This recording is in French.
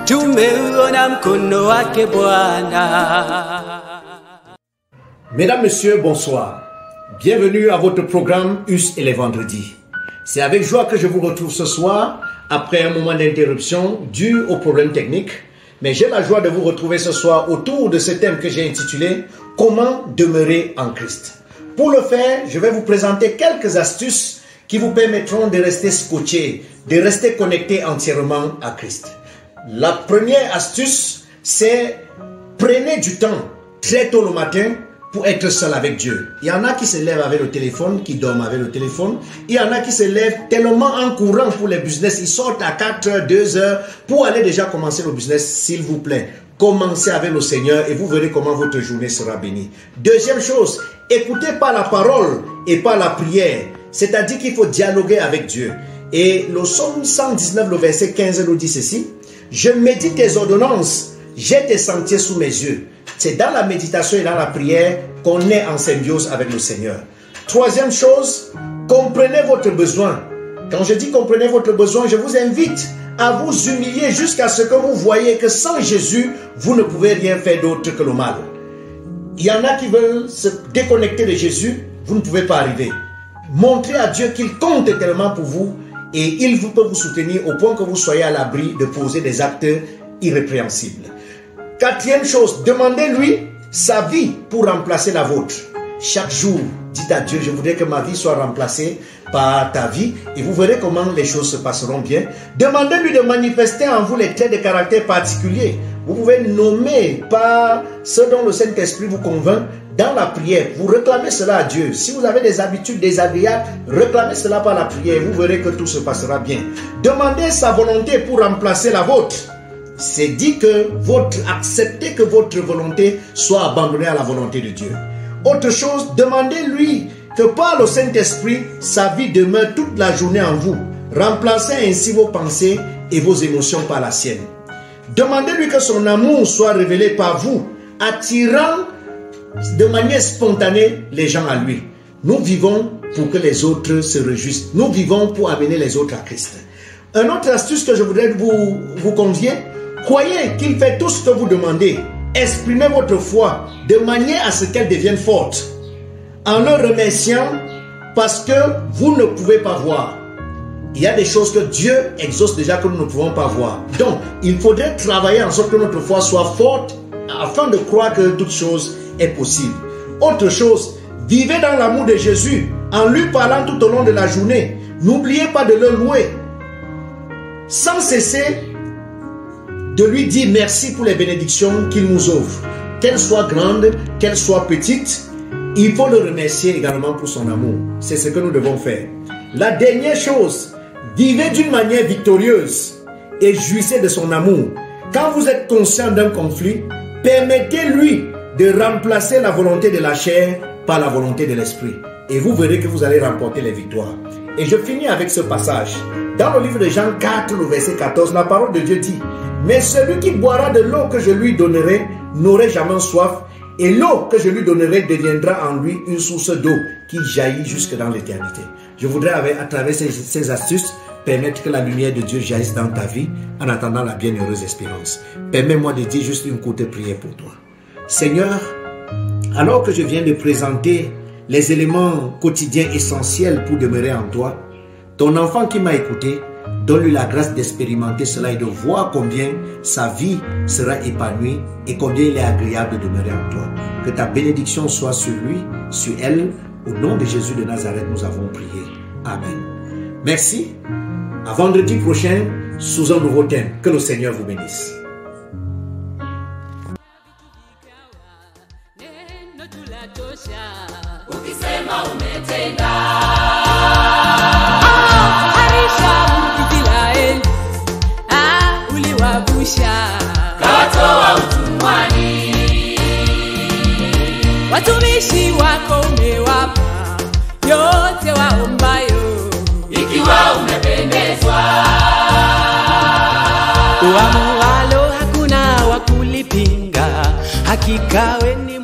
Tumeona mkono wake Bwana. Mesdames, Messieurs, bonsoir. Bienvenue à votre programme US et les vendredis. C'est avec joie que je vous retrouve ce soir après un moment d'interruption dû aux problèmes techniques. Mais j'ai la joie de vous retrouver ce soir autour de ce thème que j'ai intitulé « Comment demeurer en Christ ». Pour le faire, je vais vous présenter quelques astuces qui vous permettront de rester scotché, de rester connecté entièrement à Christ. La première astuce, c'est prenez du temps très tôt le matin pour être seul avec Dieu. Il y en a qui se lèvent avec le téléphone, qui dorment avec le téléphone. Il y en a qui se lèvent tellement en courant pour les business. Ils sortent à 4 h, 2 h pour aller déjà commencer le business. S'il vous plaît, commencez avec le Seigneur et vous verrez comment votre journée sera bénie. Deuxième chose, écoutez par la parole et par la prière. C'est-à-dire qu'il faut dialoguer avec Dieu. Et le psaume 119, le verset 15 nous dit ceci. Je médite tes ordonnances, j'ai tes sentiers sous mes yeux. C'est dans la méditation et dans la prière qu'on est en symbiose avec le Seigneur. Troisième chose, comprenez votre besoin. Quand je dis comprenez votre besoin, je vous invite à vous humilier jusqu'à ce que vous voyez que sans Jésus, vous ne pouvez rien faire d'autre que le mal. Il y en a qui veulent se déconnecter de Jésus, vous ne pouvez pas arriver. Montrez à Dieu qu'il compte tellement pour vous et il peut vous soutenir au point que vous soyez à l'abri de poser des actes irrépréhensibles. Quatrième chose, demandez-lui sa vie pour remplacer la vôtre. Chaque jour, dites à Dieu, je voudrais que ma vie soit remplacée par ta vie et vous verrez comment les choses se passeront bien. Demandez-lui de manifester en vous les traits de caractère particuliers. Vous pouvez nommer par ce dont le Saint-Esprit vous convainc dans la prière. Vous réclamez cela à Dieu. Si vous avez des habitudes désagréables, réclamez cela par la prière. Vous verrez que tout se passera bien. Demandez sa volonté pour remplacer la vôtre. C'est dit que acceptez que votre volonté soit abandonnée à la volonté de Dieu. Autre chose, demandez-lui que par le Saint-Esprit, sa vie demeure toute la journée en vous. Remplacez ainsi vos pensées et vos émotions par la sienne. Demandez-lui que son amour soit révélé par vous, attirant de manière spontanée les gens à lui. Nous vivons pour que les autres se réjouissent. Nous vivons pour amener les autres à Christ. Une autre astuce que je voudrais vous convier, croyez qu'il fait tout ce que vous demandez. Exprimez votre foi de manière à ce qu'elle devienne forte. En le remerciant parce que vous ne pouvez pas voir. Il y a des choses que Dieu exauce déjà que nous ne pouvons pas voir. Donc, il faudrait travailler en sorte que notre foi soit forte afin de croire que toute chose est possible. Autre chose, vivez dans l'amour de Jésus en lui parlant tout au long de la journée. N'oubliez pas de le louer. Sans cesser de lui dire merci pour les bénédictions qu'il nous offre. Qu'elles soient grandes, qu'elles soient petites, il faut le remercier également pour son amour. C'est ce que nous devons faire. La dernière chose, vivez d'une manière victorieuse et jouissez de son amour. Quand vous êtes conscient d'un conflit, permettez-lui de remplacer la volonté de la chair par la volonté de l'esprit. Et vous verrez que vous allez remporter les victoires. Et je finis avec ce passage. Dans le livre de Jean 4, le verset 14, la parole de Dieu dit « Mais celui qui boira de l'eau que je lui donnerai n'aurait jamais soif, et l'eau que je lui donnerai deviendra en lui une source d'eau qui jaillit jusque dans l'éternité. » Je voudrais, à travers ces astuces, permettre que la lumière de Dieu jaillisse dans ta vie en attendant la bienheureuse espérance. Permets-moi de dire juste une courte prière pour toi. Seigneur, alors que je viens de présenter les éléments quotidiens essentiels pour demeurer en toi, ton enfant qui m'a écouté, donne-lui la grâce d'expérimenter cela et de voir combien sa vie sera épanouie et combien il est agréable de demeurer en toi. Que ta bénédiction soit sur lui, sur elle. Au nom de Jésus de Nazareth, nous avons prié. Amen. Merci. À vendredi prochain, sous un nouveau thème. Que le Seigneur vous bénisse. Watumishi wako umewapa yote waombayo, ikiwa umependezwa. Uamualo hakuna wa kulipinga, hakika wewe ni